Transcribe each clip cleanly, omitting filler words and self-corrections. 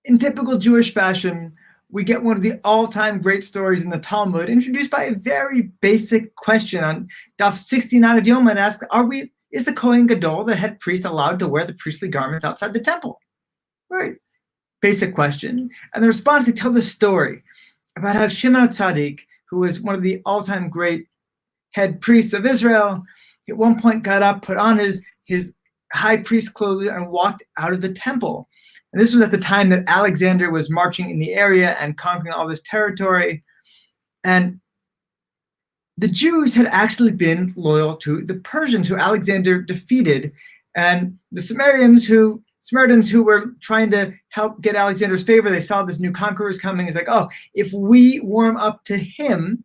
in typical Jewish fashion, we get one of the all-time great stories in the Talmud, introduced by a very basic question on Daf 69 of Yoma, and asks, is the Kohen Gadol, the head priest, allowed to wear the priestly garments outside the temple? Very basic question. And the response, they tell the story about how Shimon HaTzadik, who was one of the all-time great head priests of Israel, at one point got up, put on his high priest clothes, and walked out of the temple. And this was at the time that Alexander was marching in the area and conquering all this territory. And the Jews had actually been loyal to the Persians, who Alexander defeated. And the Samaritans who were trying to help get Alexander's favor, they saw this new conqueror was coming. It's like, oh, if we warm up to him,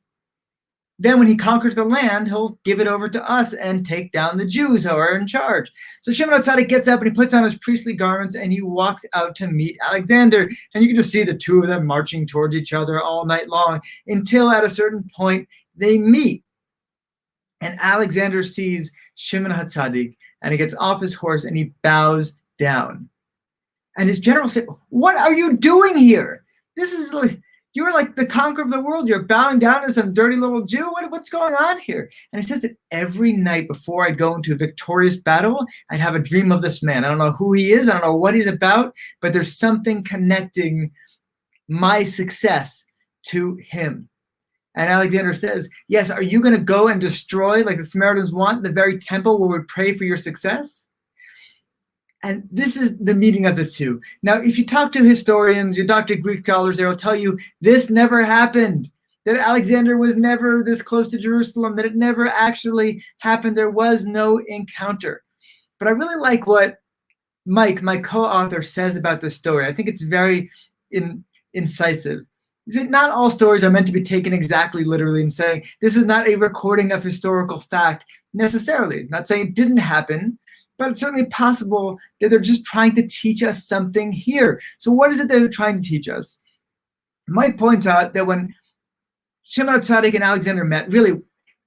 then when he conquers the land, he'll give it over to us and take down the Jews who are in charge. So Shimon HaTzadik gets up and he puts on his priestly garments and he walks out to meet Alexander. And you can just see the two of them marching towards each other all night long until at a certain point they meet. And Alexander sees Shimon HaTzadik and he gets off his horse and he bows down. And his general said, "What are you doing here? This is like, you're like the conqueror of the world. You're bowing down to some dirty little Jew. What's going on here?" And he says that every night before I go into a victorious battle, I'd have a dream of this man. I don't know who he is. I don't know what he's about, but there's something connecting my success to him. And Alexander says, yes, are you going to go and destroy, like the Samaritans want, the very temple where we pray for your success? And this is the meeting of the two. Now, if you talk to historians, you talk to Greek scholars, they will tell you this never happened, that Alexander was never this close to Jerusalem, that it never actually happened. There was no encounter. But I really like what Mike, my co-author, says about this story. I think it's very incisive. Not all stories are meant to be taken exactly literally and saying this is not a recording of historical fact necessarily. Not saying it didn't happen, but it's certainly possible that they're just trying to teach us something here. So what is it they're trying to teach us? Mike points out that when Shimon HaTzadik and Alexander met, really,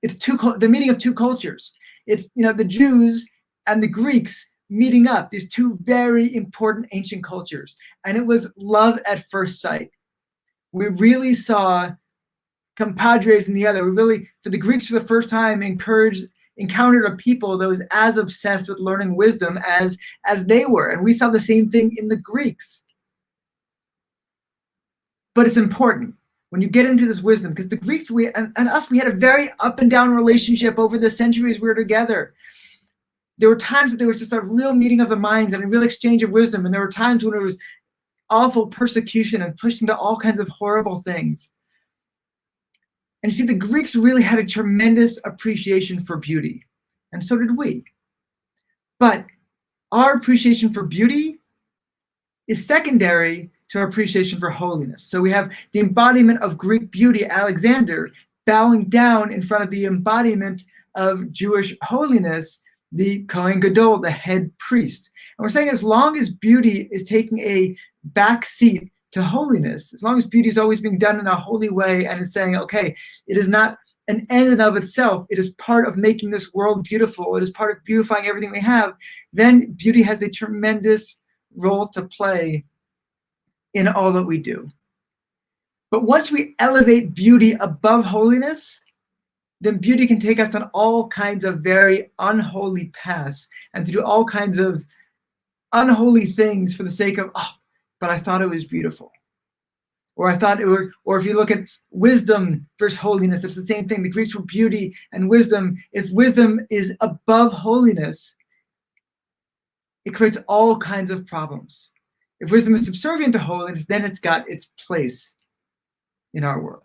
it's the meeting of two cultures. It's, the Jews and the Greeks meeting up, these two very important ancient cultures. And it was love at first sight. We really saw compadres in the other. We really, for the Greeks for the first time, encountered a people that was as obsessed with learning wisdom as they were. And we saw the same thing in the Greeks. But it's important when you get into this wisdom, because the Greeks and us, we had a very up and down relationship over the centuries we were together. There were times that there was just a real meeting of the minds and a real exchange of wisdom. And there were times when it was awful persecution and pushed into all kinds of horrible things. And you see, the Greeks really had a tremendous appreciation for beauty, and so did we. But our appreciation for beauty is secondary to our appreciation for holiness. So we have the embodiment of Greek beauty, Alexander, bowing down in front of the embodiment of Jewish holiness, the Kohen Gadol, the head priest. And we're saying as long as beauty is taking a back seat to holiness, as long as beauty is always being done in a holy way and is saying, okay, it is not an end in of itself, it is part of making this world beautiful, it is part of beautifying everything we have, then beauty has a tremendous role to play in all that we do. But once we elevate beauty above holiness, then beauty can take us on all kinds of very unholy paths and to do all kinds of unholy things for the sake of, but I thought it was beautiful. Or I thought it was, or if you look at wisdom versus holiness, it's the same thing. The Greeks were beauty and wisdom. If wisdom is above holiness, it creates all kinds of problems. If wisdom is subservient to holiness, then it's got its place in our world.